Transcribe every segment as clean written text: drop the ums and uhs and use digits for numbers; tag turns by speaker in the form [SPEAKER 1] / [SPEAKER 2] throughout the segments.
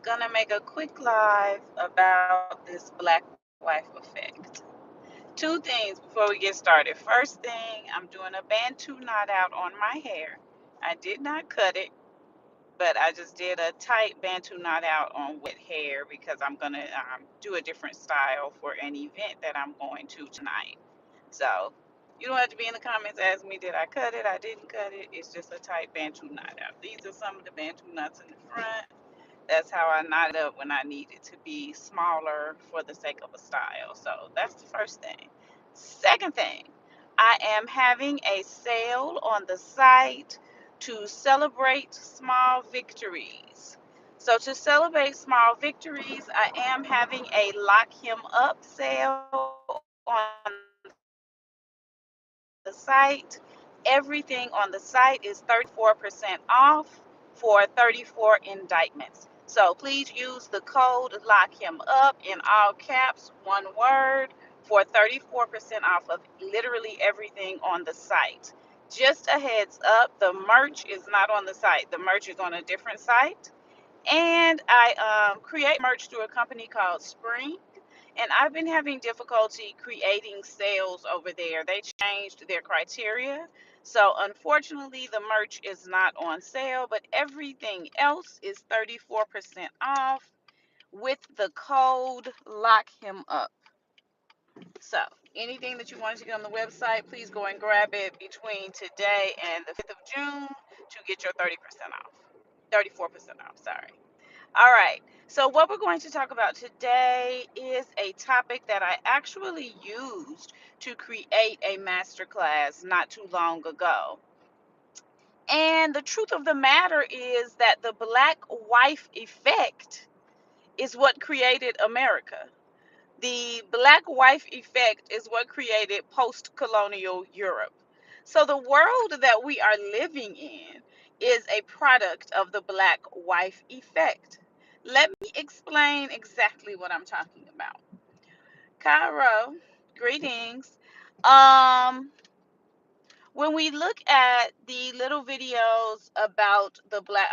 [SPEAKER 1] gonna make a quick live about this black wife effect. Two things before we get started. First thing, I'm doing a Bantu knot out on my hair. I did not cut it, but I just did a tight Bantu knot out on wet hair because I'm gonna do a different style for an event that I'm going to tonight. So you don't have to be in the comments asking me, did I cut it? I didn't cut it. It's just a tight Bantu knot out. These are some of the Bantu knots in the front. That's how I knot it up when I need it to be smaller for the sake of a style. So that's the first thing. Second thing, I am having a sale on the site to celebrate small victories. So to celebrate small victories, I am having a lock him up sale on the site. Everything on the site is 34% off for 34 indictments. So please use the code lock him up in all caps, one word, for 34% off of literally everything on the site. Just a heads up, the merch is not on the site. The merch is on a different site. And I create merch through a company called Spring. And I've been having difficulty creating sales over there. They changed their criteria. So unfortunately, the merch is not on sale, but everything else is 34% off with the code lock him up. So anything that you wanted to get on the website, please go and grab it between today and the 5th of June to get your 30% off. 34% off, sorry. All right. So what we're going to talk about today is a topic that I actually used to create a masterclass not too long ago. And the truth of the matter is that the black wife effect is what created America. The black wife effect is what created post-colonial Europe. So the world that we are living in is a product of the black wife effect. Let me explain exactly what I'm talking about. Cairo, greetings. Um, when we look at the little videos about the black,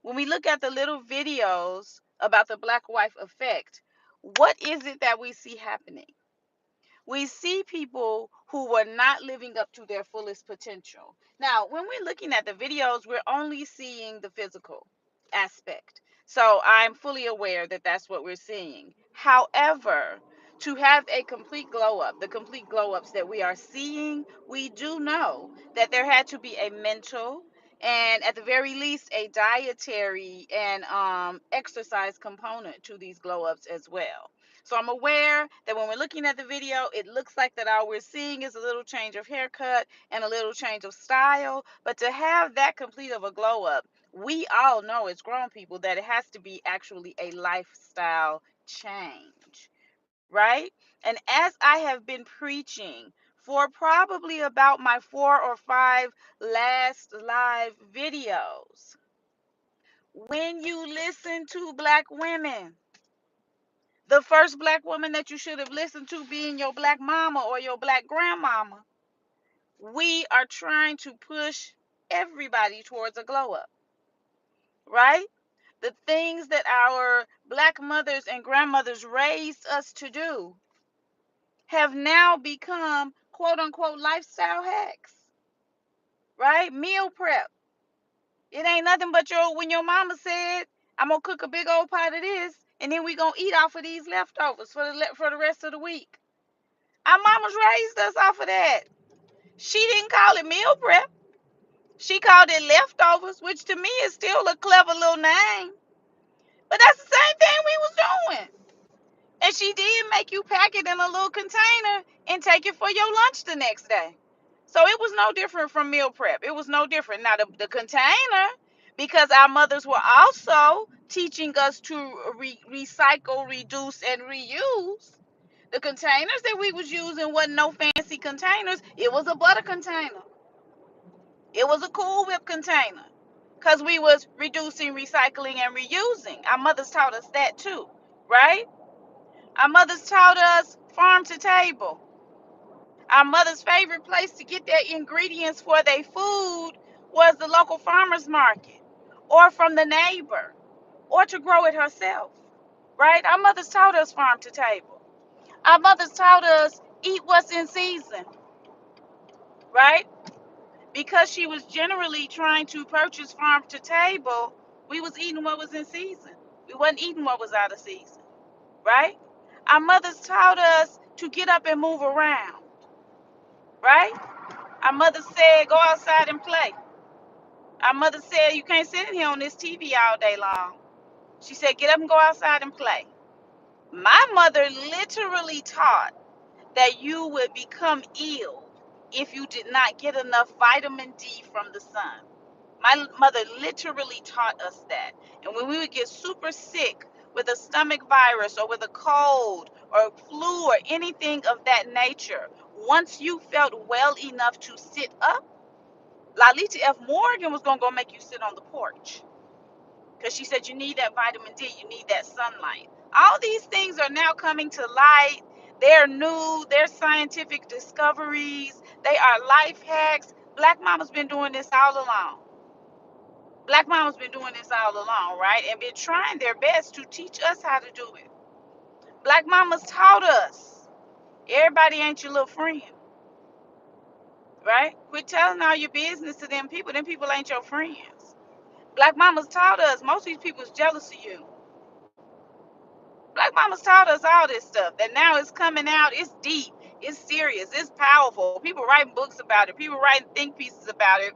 [SPEAKER 1] when we look at the little videos about the black wife effect, what is it that we see happening? We see people who were not living up to their fullest potential. Now, when we're looking at the videos, we're only seeing the physical aspect. So I'm fully aware that that's what we're seeing. However, to have a complete glow up, the complete glow ups that we are seeing, we do know that there had to be a mental and at the very least a dietary and exercise component to these glow ups as well. So I'm aware that when we're looking at the video, it looks like that all we're seeing is a little change of haircut and a little change of style. But to have that complete of a glow up, we all know as grown people that it has to be actually a lifestyle change, right? And as I have been preaching for probably about my 4 or 5 last live videos, when you listen to black women, the first black woman that you should have listened to being your black mama or your black grandmama, we are trying to push everybody towards a glow up, right? The things that our black mothers and grandmothers raised us to do have now become quote unquote lifestyle hacks, right? Meal prep. It ain't nothing but when your mama said, I'm gonna cook a big old pot of this and then we gonna eat off of these leftovers for the rest of the week. Our mamas raised us off of that. She didn't call it meal prep. She called it leftovers, which to me is still a clever little name. But that's the same thing we was doing. And she did make you pack it in a little container and take it for your lunch the next day. So it was no different from meal prep. It was no different. Now the container, because our mothers were also teaching us to recycle, reduce, and reuse. The containers that we was using wasn't no fancy containers. It was a butter container. It was a Cool Whip container. Because we was reducing, recycling, and reusing. Our mothers taught us that too, right? Our mothers taught us farm to table. Our mother's favorite place to get their ingredients for their food was the local farmer's market. or from the neighbor, or to grow it herself, right? Our mothers taught us farm to table. Our mothers taught us eat what's in season, right? Because she was generally trying to purchase farm to table, we was eating what was in season. We wasn't eating what was out of season, right? Our mothers taught us to get up and move around, right? Our mother said, go outside and play. Our mother said, you can't sit in here on this TV all day long. She said, get up and go outside and play. My mother literally taught that you would become ill if you did not get enough vitamin D from the sun. My mother literally taught us that. And when we would get super sick with a stomach virus or with a cold or flu or anything of that nature, once you felt well enough to sit up, Lalita F. Morgan was going to go make you sit on the porch. Because she said you need that vitamin D, you need that sunlight. All these things are now coming to light. They're new, they're scientific discoveries, they are life hacks. Black mama's been doing this all along. Black mama's been doing this all along, right? And been trying their best to teach us how to do it. Black mamas taught us everybody ain't your little friend, right? Quit telling all your business to them people. Them people ain't your friends. Black mamas taught us most of these people is jealous of you. Black mamas taught us all this stuff that now it's coming out. It's deep. It's serious. It's powerful. People writing books about it. People writing think pieces about it.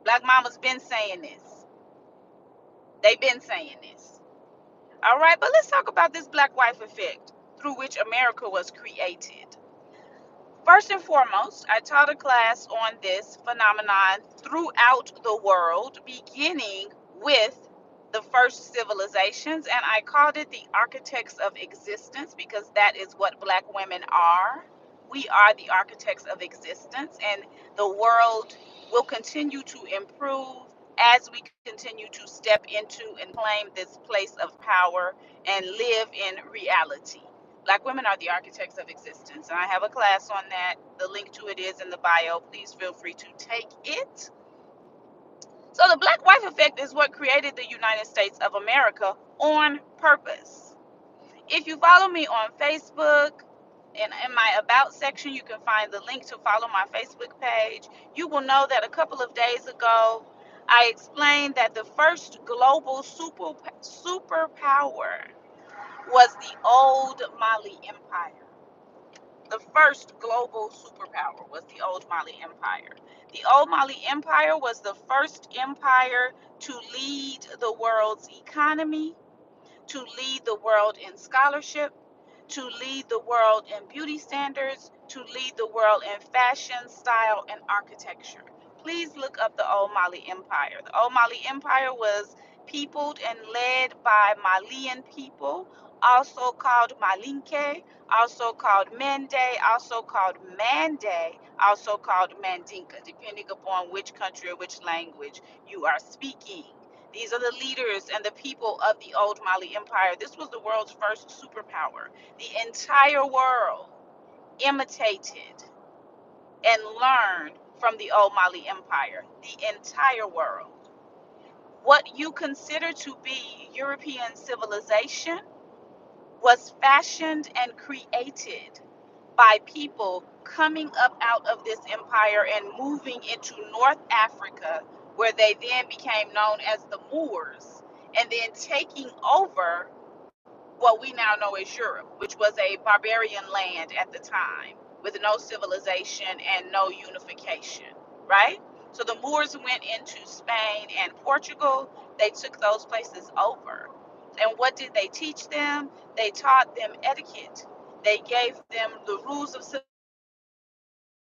[SPEAKER 1] Black mamas been saying this. They've been saying this. All right, but let's talk about this black wife effect through which America was created. First and foremost, I taught a class on this phenomenon throughout the world, beginning with the first civilizations, and I called it the architects of existence because that is what black women are. We are the architects of existence, and the world will continue to improve as we continue to step into and claim this place of power and live in reality. Black women are the architects of existence, and I have a class on that. The link to it is in the bio. Please feel free to take it. So the black wife effect is what created the United States of America on purpose. If you follow me on Facebook, and in my about section, you can find the link to follow my Facebook page. You will know that a couple of days ago, I explained that the first global superpower was the old Mali Empire. The first global superpower was the old Mali Empire. The old Mali Empire was the first empire to lead the world's economy, to lead the world in scholarship, to lead the world in beauty standards, to lead the world in fashion, style, and architecture. Please look up the old Mali Empire. The old Mali Empire was peopled and led by Malian people, also called Malinke, also called Mende, also called Mande, also called Mandinka, depending upon which country or which language you are speaking. These are the leaders and the people of the old Mali Empire. This was the world's first superpower. The entire world imitated and learned from the old Mali Empire. The entire world. What you consider to be European civilization was fashioned and created by people coming up out of this empire and moving into North Africa, where they then became known as the Moors, and then taking over what we now know as Europe, which was a barbarian land at the time with no civilization and no unification, right? So the Moors went into Spain and Portugal. They took those places over. And what did they teach them? They taught them etiquette. They gave them the rules of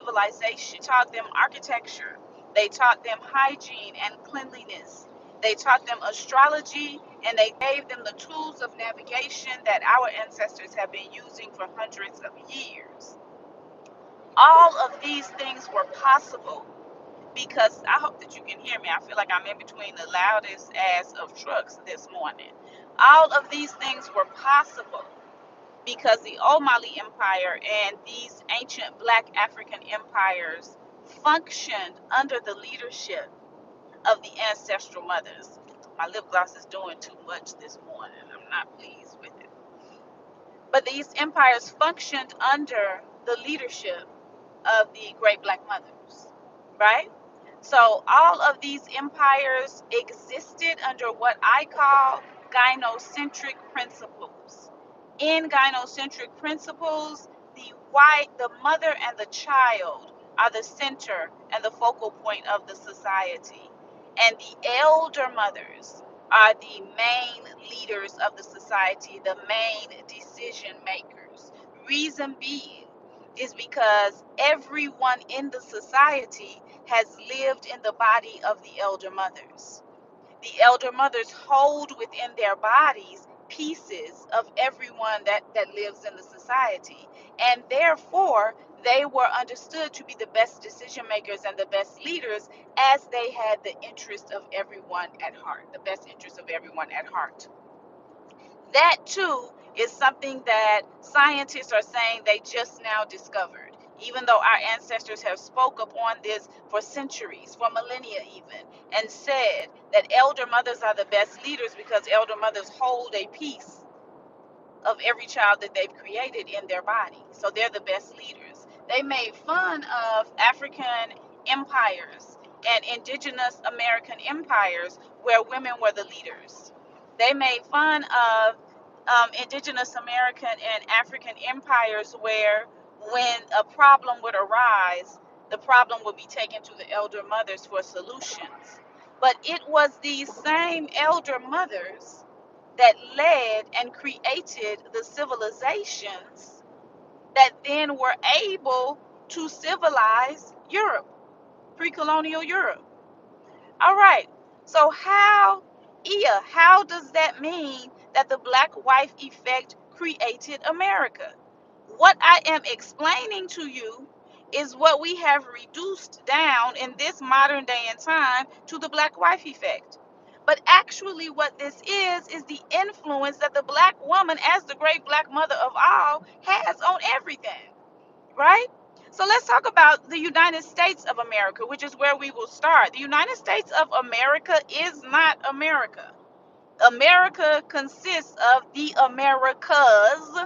[SPEAKER 1] civilization, taught them architecture. They taught them hygiene and cleanliness. They taught them astrology, and they gave them the tools of navigation that our ancestors have been using for hundreds of years. All of these things were possible because I hope that you can hear me. I feel like I'm in between the loudest ass of trucks this morning. All of these things were possible because the old Mali Empire and these ancient black African empires functioned under the leadership of the ancestral mothers. My lip gloss is doing too much this morning. I'm not pleased with it. But these empires functioned under the leadership of the great black mothers, right? So all of these empires existed under what I call gynocentric principles. In gynocentric principles, the mother and the child are the center and the focal point of the society. And the elder mothers are the main leaders of the society, the main decision makers. Reason being is because everyone in the society has lived in the body of the elder mothers. The elder mothers hold within their bodies pieces of everyone that lives in the society. And therefore, they were understood to be the best decision makers and the best leaders as they had the interest of everyone at heart, the best interest of everyone at heart. That too is something that scientists are saying they just now discovered, even though our ancestors have spoke upon this for centuries, for millennia even, and said that elder mothers are the best leaders because elder mothers hold a piece of every child that they've created in their body. So they're the best leaders. They made fun of African empires and indigenous American empires where women were the leaders. They made fun of indigenous American and African empires where when a problem would arise, the problem would be taken to the elder mothers for solutions. But it was these same elder mothers that led and created the civilizations that then were able to civilize Europe, pre-colonial Europe. All right. So how does that mean that the black wife effect created America? What I am explaining to you is what we have reduced down in this modern day and time to the black wife effect. But actually what this is the influence that the black woman, as the great black mother of all, has on everything, right? So let's talk about the United States of America, which is where we will start. The United States of America is not America. America consists of the Americas,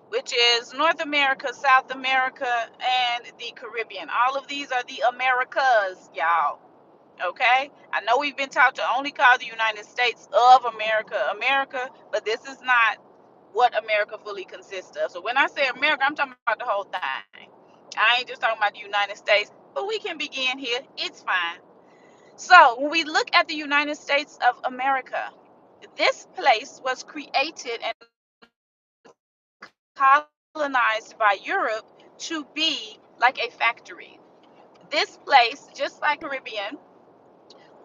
[SPEAKER 1] which is North America, South America, and the Caribbean. All of these are the Americas, y'all. Okay? I know we've been taught to only call the United States of America America, but this is not what America fully consists of. So when I say America, I'm talking about the whole thing. I ain't just talking about the United States, but we can begin here. It's fine. So when we look at the United States of America, this place was created and colonized by Europe to be like a factory. This place, just like Caribbean,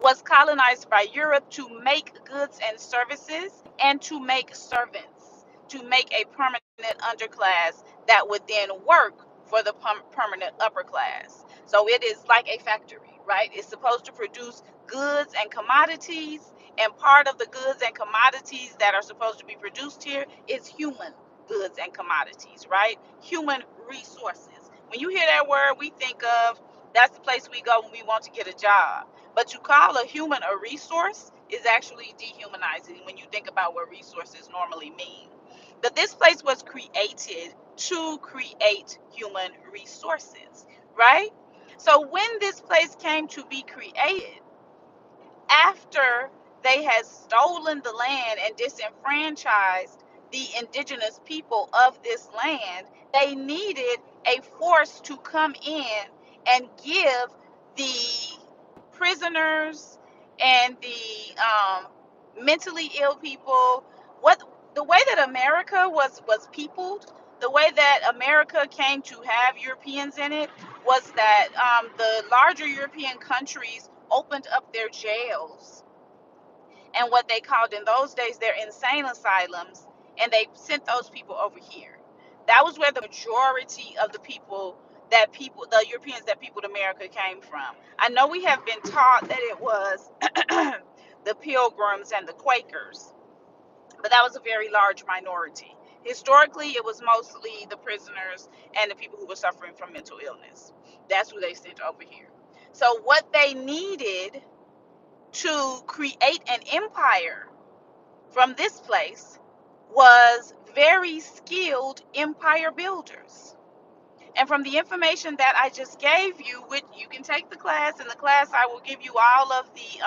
[SPEAKER 1] was colonized by Europe to make goods and services and to make servants, to make a permanent underclass that would then work for the permanent upper class. So it is like a factory, right? It's supposed to produce goods and commodities, and part of the goods and commodities that are supposed to be produced here is human goods and commodities, right? Human resources. When you hear that word, we think of that's the place we go when we want to get a job. But to call a human a resource is actually dehumanizing when you think about what resources normally mean. But this place was created to create human resources, right? So when this place came to be created, after they had stolen the land and disenfranchised the indigenous people of this land, they needed a force to come in and give the prisoners and the mentally ill people what the way that America was peopled, the way that America came to have Europeans in it was that the larger European countries opened up their jails and what they called in those days their insane asylums, and they sent those people over here. That was where the majority of the Europeans that peopled America came from. I know we have been taught that it was the Pilgrims and the Quakers, but that was a very large minority. Historically, it was mostly the prisoners and the people who were suffering from mental illness. That's who they sent over here. So what they needed to create an empire from this place was very skilled empire builders. And from the information that I just gave you, which you can take the class, in the class I will give you all of the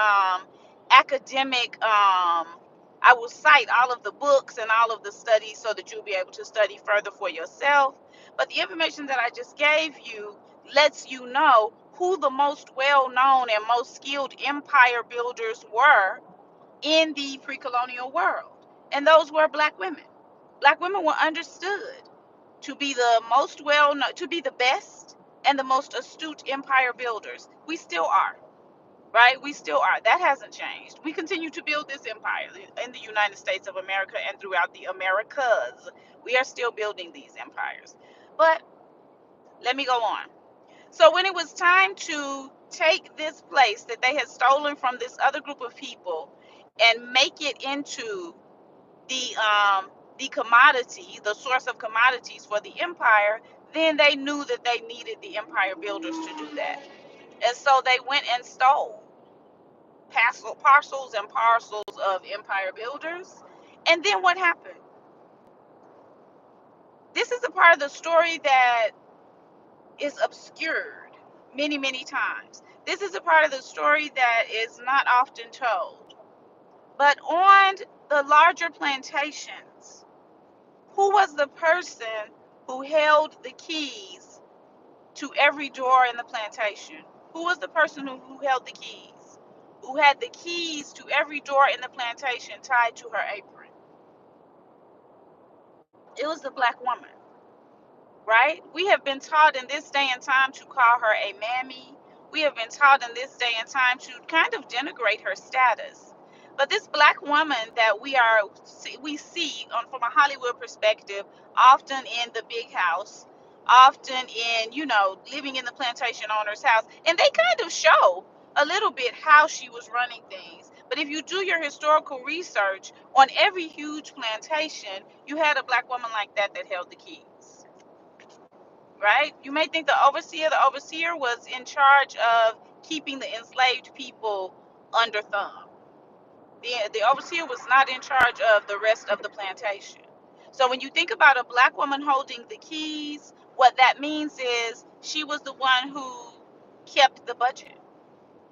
[SPEAKER 1] academic, I will cite all of the books and all of the studies so that you'll be able to study further for yourself. But the information that I just gave you lets you know who the most well-known and most skilled empire builders were in the pre-colonial world. And those were black women. Black women were understood to be the most well known, to be the best and the most astute empire builders. We still are, right? We still are. That hasn't changed. We continue to build this empire in the United States of America and throughout the Americas. We are still building these empires. But let me go on. So when it was time to take this place that they had stolen from this other group of people and make it into the commodity, the source of commodities for the empire, then they knew that they needed the empire builders to do that. And so they went and stole parcels and parcels of empire builders. And then what happened? This is a part of the story that is obscured many, many times. This is a part of the story that is not often told. But on the larger plantations, who was the person who held the keys to every door in the plantation? Who was the person who held the keys? Who had the keys to every door in the plantation tied to her apron? It was the black woman, right? We have been taught in this day and time to call her a mammy. We have been taught in this day and time to kind of denigrate her status. But this black woman that we see on from a Hollywood perspective, often in the big house, often in, living in the plantation owner's house, and they kind of show a little bit how she was running things. But if you do your historical research on every huge plantation, you had a black woman like that held the keys, right? You may think the overseer was in charge of keeping the enslaved people under thumb. The overseer was not in charge of the rest of the plantation. So when you think about a black woman holding the keys, what that means is she was the one who kept the budget.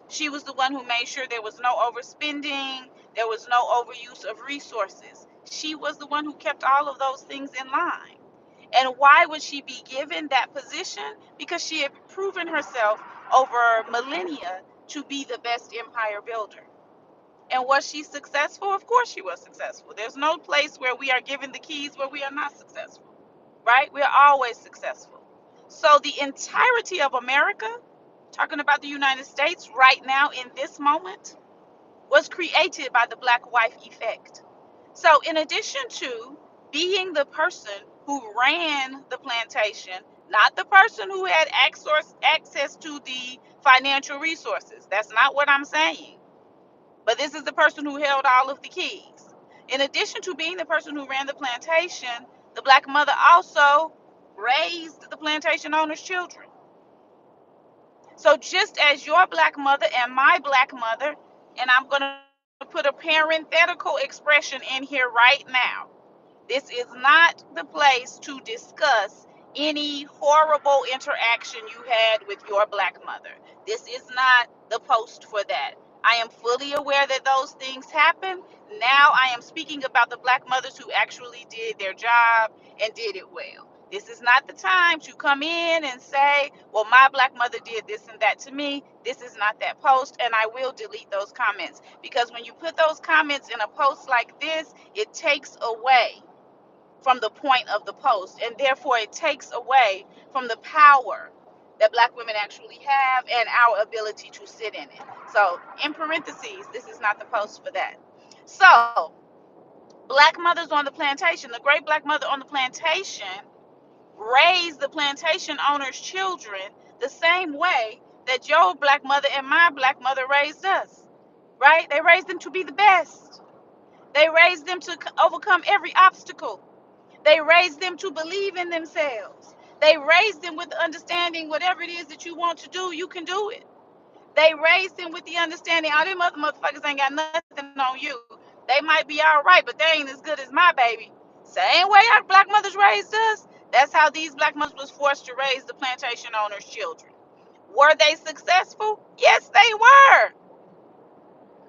[SPEAKER 1] She was the one who made sure there was no overspending, there was no overuse of resources. She was the one who kept all of those things in line. And why would she be given that position? Because she had proven herself over millennia to be the best empire builder. And was she successful? Of course she was successful. There's no place where we are given the keys where we are not successful, right? We're always successful. So the entirety of America, talking about the United States right now in this moment, was created by the black wife effect. So in addition to being the person who ran the plantation, not the person who had access to the financial resources, that's not what I'm saying, but this is the person who held all of the keys. In addition to being the person who ran the plantation, the black mother also raised the plantation owner's children. So just as your black mother and my black mother, and I'm going to put a parenthetical expression in here right now. This is not the place to discuss any horrible interaction you had with your black mother. This is not the post for that. I am fully aware that those things happen. Now I am speaking about the black mothers who actually did their job and did it well. This is not the time to come in and say, well, my black mother did this and that to me. This is not that post, and I will delete those comments, because when you put those comments in a post like this, it takes away from the point of the post, and therefore it takes away from the power that black women actually have and our ability to sit in it. So in parentheses, this is not the post for that. So black mothers on the plantation, the great black mother on the plantation raised the plantation owner's children the same way that your black mother and my black mother raised us, right? They raised them to be the best. They raised them to overcome every obstacle. They raised them to believe in themselves. They raised them with the understanding whatever it is that you want to do, you can do it. They raised him with the understanding, all them other motherfuckers ain't got nothing on you. They might be all right, but they ain't as good as my baby. Same way our black mothers raised us. That's how these black mothers was forced to raise the plantation owners' children. Were they successful? Yes, they were.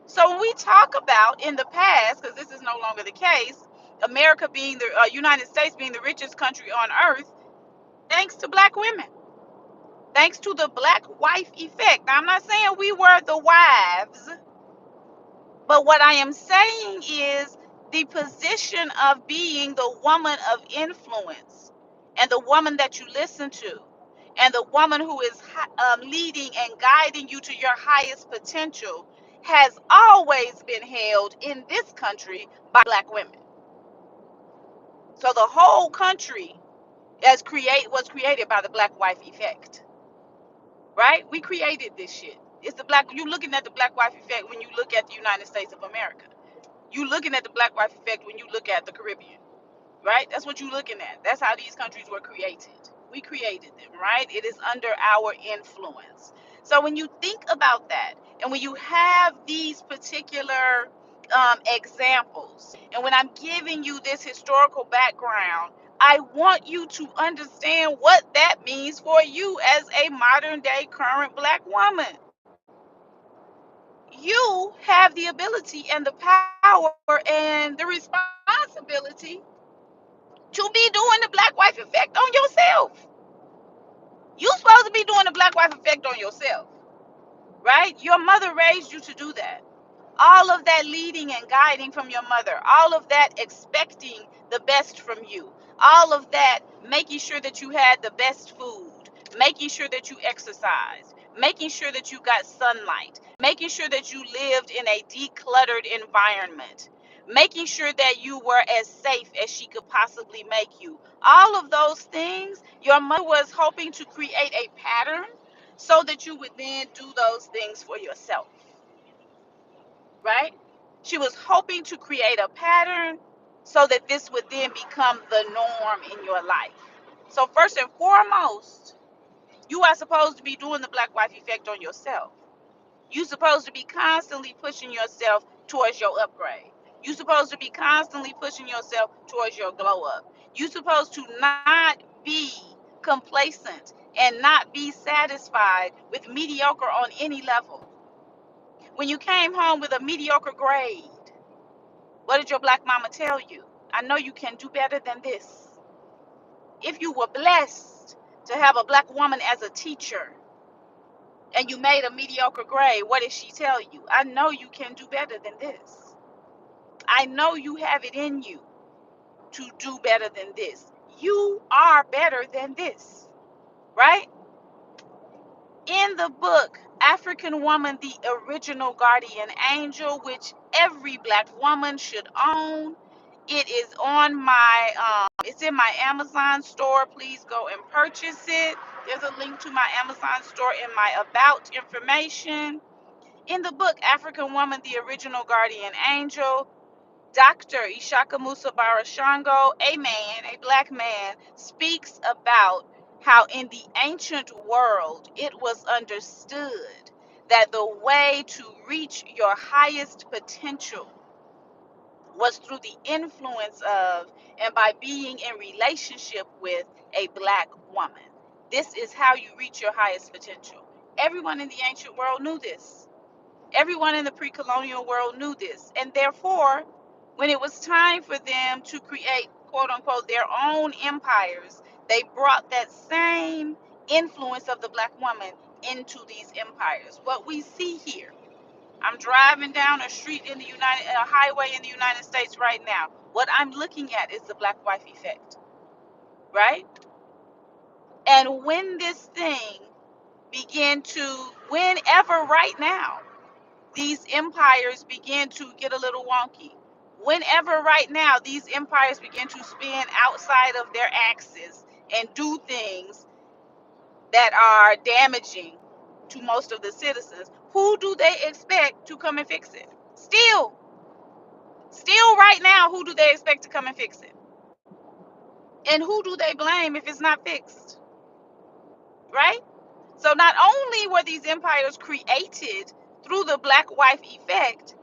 [SPEAKER 1] So when we talk about in the past, because this is no longer the case, America being the United States being the richest country on earth, thanks to black women, thanks to the black wife effect. Now, I'm not saying we were the wives, but what I am saying is the position of being the woman of influence and the woman that you listen to and the woman who is leading and guiding you to your highest potential has always been held in this country by black women. So the whole country was created by the black wife effect, right? We created this shit. It's the black. You looking at the black wife effect when you look at the United States of America. You looking at the black wife effect when you look at the Caribbean, right? That's what you're looking at. That's how these countries were created. We created them, right? It is under our influence. So when you think about that, and when you have these particular examples, and when I'm giving you this historical background, I want you to understand what that means for you as a modern day current black woman. You have the ability and the power and the responsibility to be doing the black wife effect on yourself. You supposed to be doing the black wife effect on yourself, right? Your mother raised you to do that. All of that leading and guiding from your mother, all of that expecting the best from you, all of that making sure that you had the best food, making sure that you exercised, making sure that you got sunlight, making sure that you lived in a decluttered environment, making sure that you were as safe as she could possibly make you. All of those things, your mother was hoping to create a pattern so that you would then do those things for yourself, right? She was hoping to create a pattern so that this would then become the norm in your life. So, first and foremost, you are supposed to be doing the black wife effect on yourself. You're supposed to be constantly pushing yourself towards your upgrade. You're supposed to be constantly pushing yourself towards your glow up. You're supposed to not be complacent and not be satisfied with mediocre on any level. When you came home with a mediocre grade, what did your black mama tell you? I know you can do better than this. If you were blessed to have a black woman as a teacher and you made a mediocre grade, what did she tell you? I know you can do better than this. I know you have it in you to do better than this. You are better than this, right? In the book, African Woman, the Original Guardian Angel, which every black woman should own, it is on my, it's in my Amazon store. Please go and purchase it. There's a link to my Amazon store in my about information. In the book, African Woman, the Original Guardian Angel, Dr. Ishaka Musa Barashango, a man, a black man, speaks about how in the ancient world it was understood that the way to reach your highest potential was through the influence of and by being in relationship with a black woman. This is how you reach your highest potential. Everyone in the ancient world knew this. Everyone in the pre-colonial world knew this. And therefore, when it was time for them to create, quote unquote, their own empires, they brought that same influence of the black woman into these empires. What we see here, I'm driving down a street in a highway in the United States right now. What I'm looking at is the black wife effect, right? And when this thing whenever right now, these empires begin to get a little wonky. Whenever right now these empires begin to spin outside of their axis and do things that are damaging to most of the citizens, who do they expect to come and fix it? Still right now, who do they expect to come and fix it? And who do they blame if it's not fixed? Right? So not only were these empires created through the black wife effect,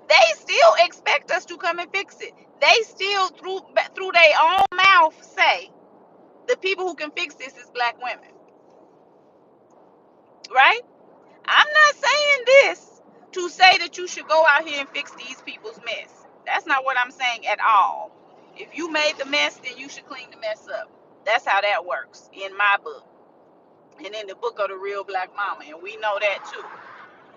[SPEAKER 1] they still expect us to come and fix it. They still, through their own mouth, say the people who can fix this is black women, right? I'm not saying this to say that you should go out here and fix these people's mess. That's not what I'm saying at all. If you made the mess, then you should clean the mess up. That's how that works in my book and in the book of the real black mama, and we know that too,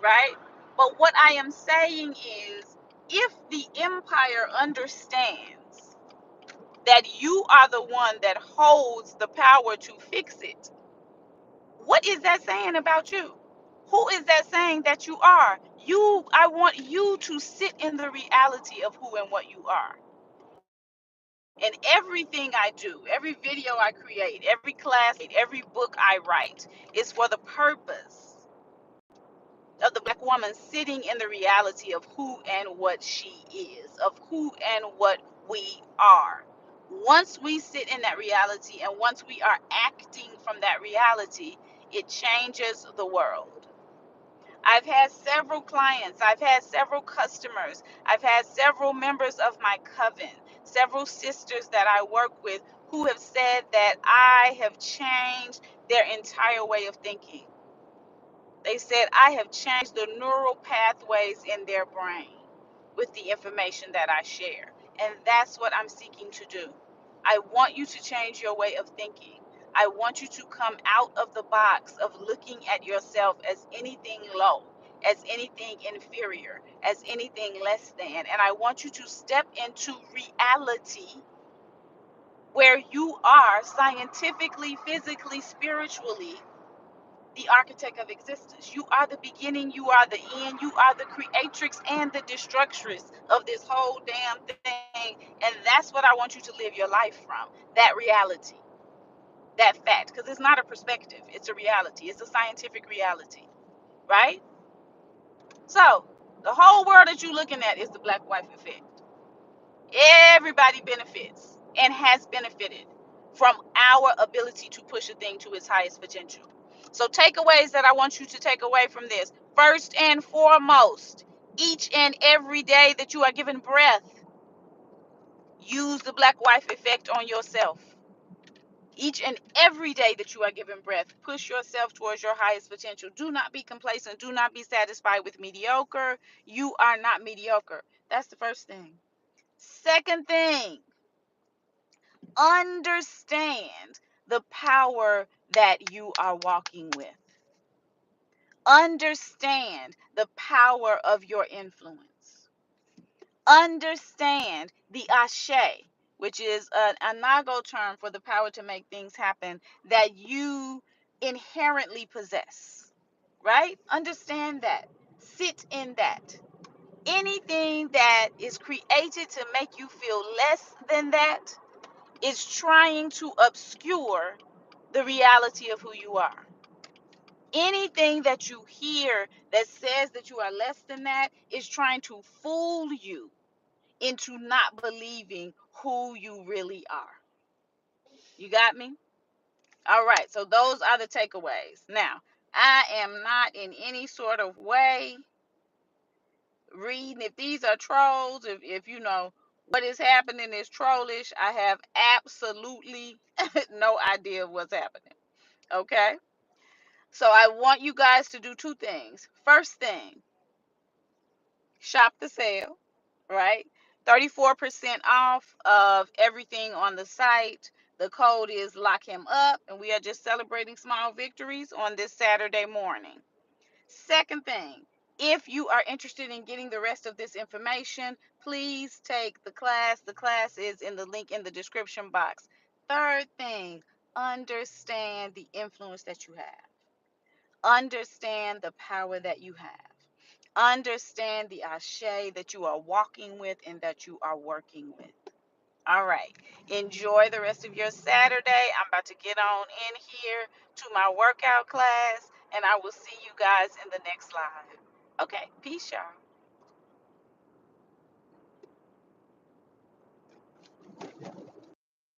[SPEAKER 1] right? But what I am saying is, if the empire understands that you are the one that holds the power to fix it, what is that saying about you? Who is that saying that you are? I want you to sit in the reality of who and what you are. And everything I do, every video I create, every class, every book I write is for the purpose of the black woman sitting in the reality of who and what she is, of who and what we are. Once we sit in that reality and once we are acting from that reality, it changes the world. I've had several clients, I've had several customers, I've had several members of my coven, several sisters that I work with who have said that I have changed their entire way of thinking. They said I have changed the neural pathways in their brain with the information that I share. And that's what I'm seeking to do. I want you to change your way of thinking. I want you to come out of the box of looking at yourself as anything low, as anything inferior, as anything less than. And I want you to step into reality where you are scientifically, physically, spiritually the architect of existence. You are the beginning, you are the end, you are the creatrix and the destructress of this whole damn thing. And that's what I want you to live your life from. That reality, that fact. Because it's not a perspective, it's a reality. It's a scientific reality, right? So, the whole world that you're looking at is the black wife effect. Everybody benefits and has benefited from our ability to push a thing to its highest potential. So, takeaways that I want you to take away from this: first and foremost, each and every day that you are given breath, use the black wife effect on yourself. Each and every day that you are given breath, push yourself towards your highest potential. Do not be complacent. Do not be satisfied with mediocre. You are not mediocre. That's the first thing. Second thing, understand the power that you are walking with. Understand the power of your influence. Understand the ashe, which is an anago term for the power to make things happen that you inherently possess, right? Understand that. Sit in that. Anything that is created to make you feel less than that is trying to obscure the reality of who you are. Anything that you hear that says that you are less than that is trying to fool you into not believing who you really are. You got me? All right, so those are the takeaways. Now, I am not in any sort of way reading if these are trolls, if you know what is happening is trollish. I have absolutely no idea what's happening. Okay? So I want you guys to do two things. First thing, shop the sale, right? 34% off of everything on the site. The code is lock him up, and we are just celebrating small victories on this Saturday morning. Second thing, if you are interested in getting the rest of this information, please take the class. The class is in the link in the description box. Third thing, understand the influence that you have. Understand the power that you have. Understand the ashe that you are walking with and that you are working with. All right. Enjoy the rest of your Saturday. I'm about to get on in here to my workout class, and I will see you guys in the next live. Okay. Peace, y'all.